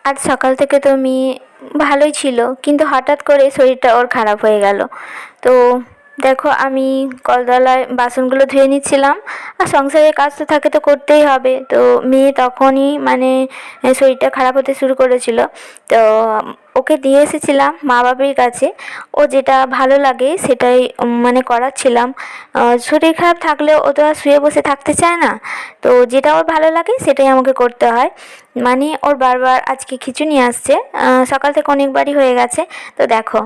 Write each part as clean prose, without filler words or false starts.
আজ সকাল থেকে তো মেয়ে ভালোই ছিল, কিন্তু হঠাৎ করে শরীরটা ওর খারাপ হয়ে গেল। তো দেখো, আমি কলতলায় বাসনগুলো ধুয়ে নিচ্ছিলাম, আর সংসারের কাজ তো থাকে, তো করতেই হবে। তো মেয়ে তখনই মানে শরীরটা খারাপ হতে শুরু করেছিল। তো ওকে দিয়ে এসেছিলাম মা বাবার কাছে। ও যেটা ভালো লাগে সেটাই মানে করাচ্ছিলাম। শরীর খারাপ থাকলেও ও তো আর শুয়ে বসে থাকতে চায় না। তো যেটা ওর ভালো লাগে সেটাই আমাকে করতে হয়। মানে ওর বারবার আজকে খিচুড়ি আসছে, সকাল থেকে অনেকবারই হয়ে গেছে। তো দেখো,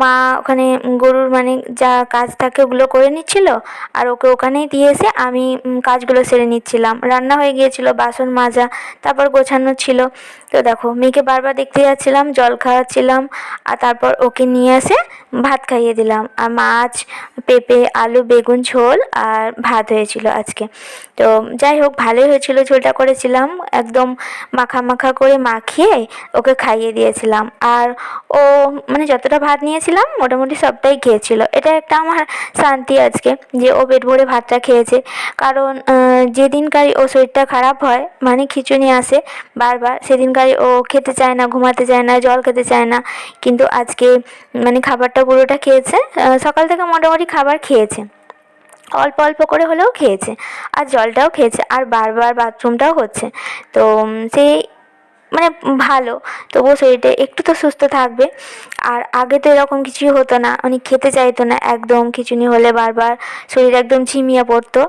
মা ওখানে গরুর মানে যা কাজ থাকে ওগুলো করে নিচ্ছিল, আর ওকে ওখানেই দিয়ে এসে আমি কাজগুলো সেরে নিচ্ছিলাম। রান্না হয়ে গিয়েছিল, বাসন মাজা, তারপর গোছানো ছিল। তো দেখো, মেয়েকে বারবার দেখতে যাচ্ছিলাম, জল খাওয়াচ্ছিলাম, আর তারপর ওকে নিয়ে এসে ভাত খাইয়ে দিলাম। আর মাছ, পেঁপে, আলু, বেগুন ঝোল আর ভাত হয়েছিল আজকে। তো যাই হোক, ভালোই হয়েছিল। ঝোলটা করেছিলাম একদম মাখা মাখা করে মাখিয়ে ওকে খাইয়ে দিয়েছিলাম। আর ও মানে যতটা ভাত নিয়েছিলাম মোটামুটি সবটাই খেয়েছিল। এটা একটা আমার শান্তি আজকে, যে ও পেট ভরে ভাতটা খেয়েছে। কারণ যেদিনকারই ও শরীরটা খারাপ হয়, মানে খিঁচুনি আসে বারবার, সেদিনকারই ও খেতে চায় না, ঘুমাতে চায় না, জল খেতে চায় না। কিন্তু আজকে মানে খাবারটা পুরোটা খেয়েছে। সকাল থেকে মোটামুটি খাবার খেয়েছে, অল্প অল্প করে হলেও খেয়েছে, আর জলটাও খেয়েছে, আর বারবার বাথরুমটাও হচ্ছে। তো সেই মানে ভালো, তবুও শরীরটা একটু তো সুস্থ থাকবে। আর আগে তো এরকম কিছুই হতো না, মানে খেতে চাইতো না একদম। খিঁচুনি হলে বারবার শরীর একদম ঝিমিয়ে পড়তো,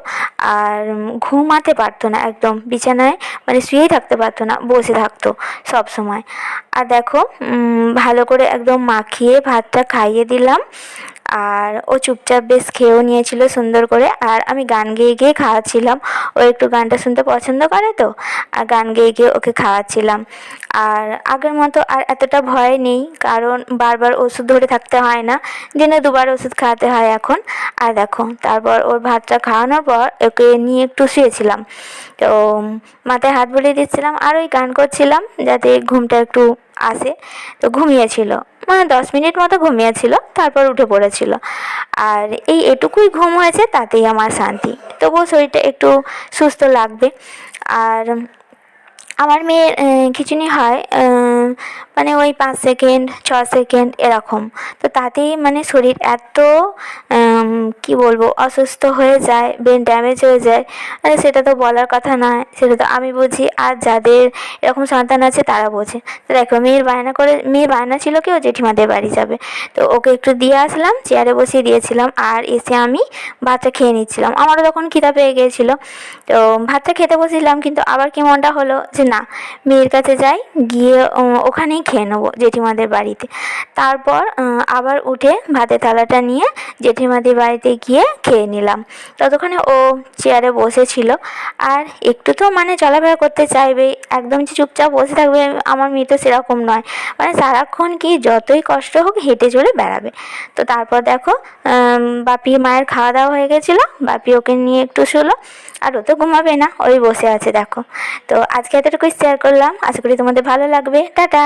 আর ঘুমাতে পারতো না একদম বিছানায়, মানে শুয়েই থাকতে পারতো না, বসে থাকতো সব সময়। আর দেখো, ভালো করে একদম মাখিয়ে ভাতটা খাইয়ে দিলাম। আর ও চুপচাপ বেশ খেয়েও নিয়েছিল সুন্দর করে। আর আমি গান গেয়ে গেয়ে খাওয়াচ্ছিলাম। ও একটু গানটা শুনতে পছন্দ করে, তো আর গান গেয়ে গিয়ে ওকে খাওয়াচ্ছিলাম। আর আগের মতো আর এতটা ভয় নেই, কারণ বারবার ওষুধ ধরে থাকতে হয় না, দিনে দুবার ওষুধ খাওয়াতে হয় এখন। আর দেখো, তারপর ওর ভাতটা খাওয়ানোর পর ওকে নিয়ে একটু শুয়েছিলাম। তো মাথায় হাত বুলিয়ে দিচ্ছিলাম, আর ওই গান করছিলাম যাতে ঘুমটা একটু আসে। তো ঘুমিয়েছিল, মানে 10 মিনিট মতো ঘুমিয়েছিল, তারপর উঠে পড়েছিল। আর এই এটুকুই ঘুম হয়েছে, তাতেই আমার শান্তি। তবুও শরীরটা একটু সুস্থ লাগবে। আর আমার মেয়ের খিঁচুনি হয় মানে ওই 5 সেকেন্ড 6 সেকেন্ড এরকম। তো তাতেই মানে শরীর এত কি বলবো, অসুস্থ হয়ে যায়, ব্রেন ড্যামেজ হয়ে যায়। সেটা তো বলার কথা নয়, সেটা তো আমি বুঝি, আর যাদের এরকম সন্তান আছে তারা বোঝে। তো দেখো, মেয়ের বায়না ছিল কি ও জেঠিমাদের বাড়ি যাবে। তো ওকে একটু দিয়ে আসলাম, চেয়ারে বসিয়ে দিয়েছিলাম, আর এসে আমি ভাতটা খেয়ে নিচ্ছিলাম। আমারও তখন খিদা পেয়ে গিয়েছিলো। তো ভাতটা খেতে বসেছিলাম, কিন্তু আবার কি মনটা হলো যে না, মেয়ের কাছে যাই, গিয়ে ওখানেই খেয়ে নেবো জেঠিমাদের বাড়িতে। তারপর আবার উঠে ভাতের থালাটা নিয়ে জেঠিমাদের বাড়িতে গিয়ে খেয়ে নিলাম। ততক্ষণে ও চেয়ারে বসেছিল। আর একটু তো মানে চলাফেরা করতে চাইবেই, একদম যে চুপচাপ বসে থাকবে আমার মেয়ে তো সেরকম নয়। মানে সারাক্ষণ কি যতই কষ্ট হোক হেঁটে চলে বেড়াবে। তো তারপর দেখো, বাপি মায়ের খাওয়া দাওয়া হয়ে গেছিলো, বাপি ওকে নিয়ে একটু শুলো। আর ও তো ঘুমাবে না, ওই বসে আছে দেখো। তো আজকে এতটুকুই শেয়ার করলাম, আশা করি তোমাদের ভালো লাগবে। টাটা।